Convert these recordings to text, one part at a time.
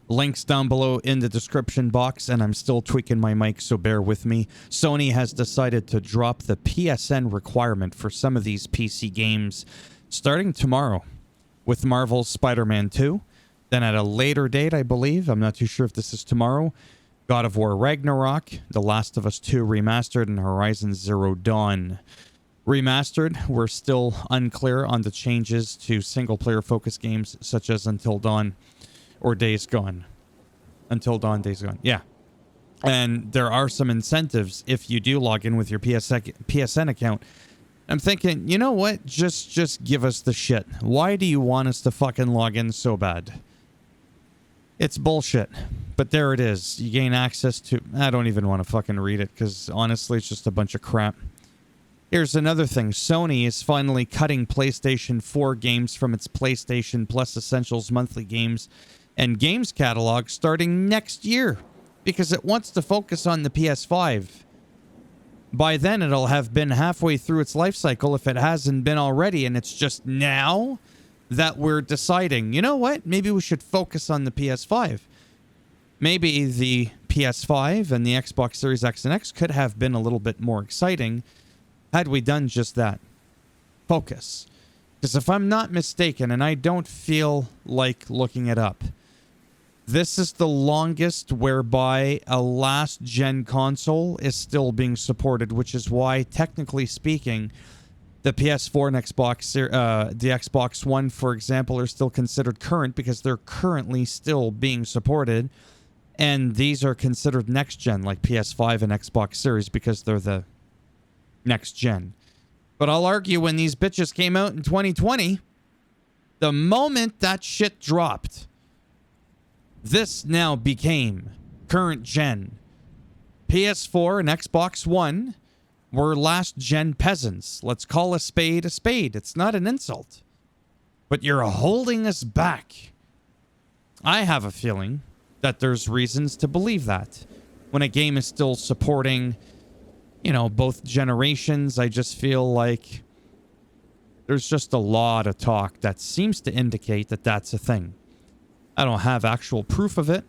Links down below in the description box, and I'm still tweaking my mic, so bear with me. Sony has decided to drop the PSN requirement for some of these PC games starting tomorrow with Marvel's Spider-Man 2. Then at a later date, I believe, I'm not too sure if this is tomorrow, God of War Ragnarok, The Last of Us 2 Remastered, and Horizon Zero Dawn Remastered. We're still unclear on the changes to single-player focused games such as Until Dawn or Days Gone. Until Dawn, Days Gone. Yeah. And there are some incentives if you do log in with your PSN account. I'm thinking, you know what? Just give us the shit. Why do you want us to fucking log in so bad? It's bullshit. But there it is. You gain access to... I don't even want to fucking read it because honestly, it's just a bunch of crap. Here's another thing. Sony is finally cutting PlayStation 4 games from its PlayStation Plus Essentials monthly games and games catalog starting next year because it wants to focus on the PS5. By then, it'll have been halfway through its life cycle if it hasn't been already, and it's just now that we're deciding, you know what? Maybe we should focus on the PS5. Maybe the PS5 and the Xbox Series X and X could have been a little bit more exciting had we done just that. Focus. Because if I'm not mistaken, and I don't feel like looking it up, this is the longest whereby a last-gen console is still being supported, which is why, technically speaking, the PS4 and the Xbox One, for example, are still considered current because they're currently still being supported. And these are considered next-gen, like PS5 and Xbox Series, because they're the next-gen. But I'll argue when these bitches came out in 2020, the moment that shit dropped, this now became current gen. PS4 and Xbox One were last gen peasants. Let's call a spade a spade. It's not an insult. But you're holding us back. I have a feeling that there's reasons to believe that. When a game is still supporting, you know, both generations, I just feel like there's just a lot of talk that seems to indicate that that's a thing. I don't have actual proof of it,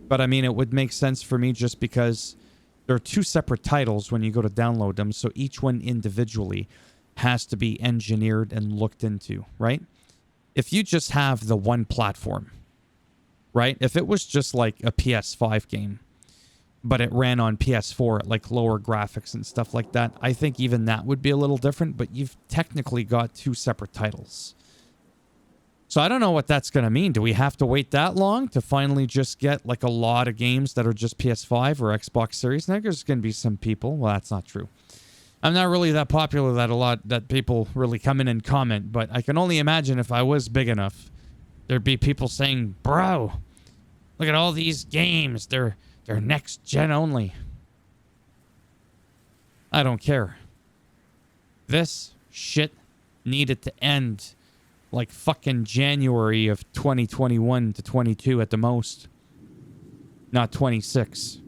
but I mean, it would make sense for me just because there are two separate titles when you go to download them, so each one individually has to be engineered and looked into, right? If you just have the one platform, right? If it was just like a PS5 game, but it ran on PS4 at like lower graphics and stuff like that, I think even that would be a little different, but you've technically got two separate titles. So I don't know what that's going to mean. Do we have to wait that long to finally just get like a lot of games that are just PS5 or Xbox Series? Now there's going to be some people. Well, that's not true. I'm not really that popular that people really come in and comment, but I can only imagine if I was big enough, there'd be people saying, bro, look at all these games. They're next gen only. I don't care. This shit needed to end like fucking January of 2021 to 22 at the most. Not 26.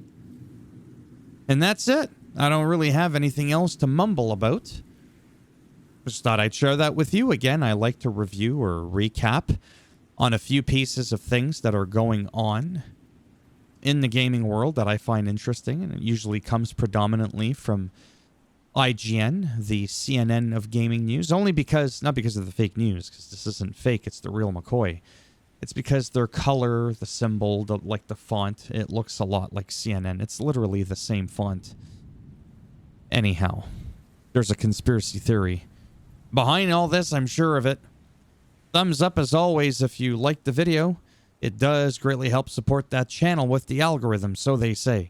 And that's it. I don't really have anything else to mumble about. Just thought I'd share that with you. Again, I like to review or recap on a few pieces of things that are going on in the gaming world that I find interesting. And it usually comes predominantly from IGN, the CNN of gaming news, only because, not because of the fake news, because this isn't fake, it's the real McCoy. It's because their color, the symbol, like the font, it looks a lot like CNN. It's literally the same font. Anyhow, there's a conspiracy theory behind all this, I'm sure of it. Thumbs up as always if you liked the video. It does greatly help support that channel with the algorithm, so they say.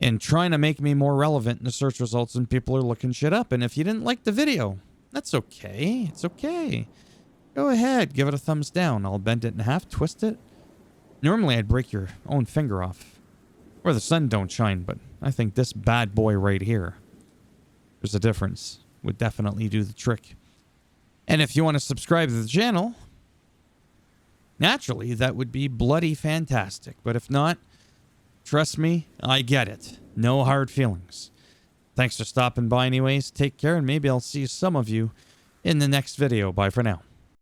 And trying to make me more relevant in the search results when people are looking shit up. And if you didn't like the video, that's okay. It's okay. Go ahead, give it a thumbs down. I'll bend it in half, twist it. Normally I'd break your own finger off, where the sun don't shine, but I think this bad boy right here, there's a difference, would definitely do the trick. And if you want to subscribe to the channel, naturally, that would be bloody fantastic. But if not, trust me, I get it. No hard feelings. Thanks for stopping by anyways. Take care, and maybe I'll see some of you in the next video. Bye for now.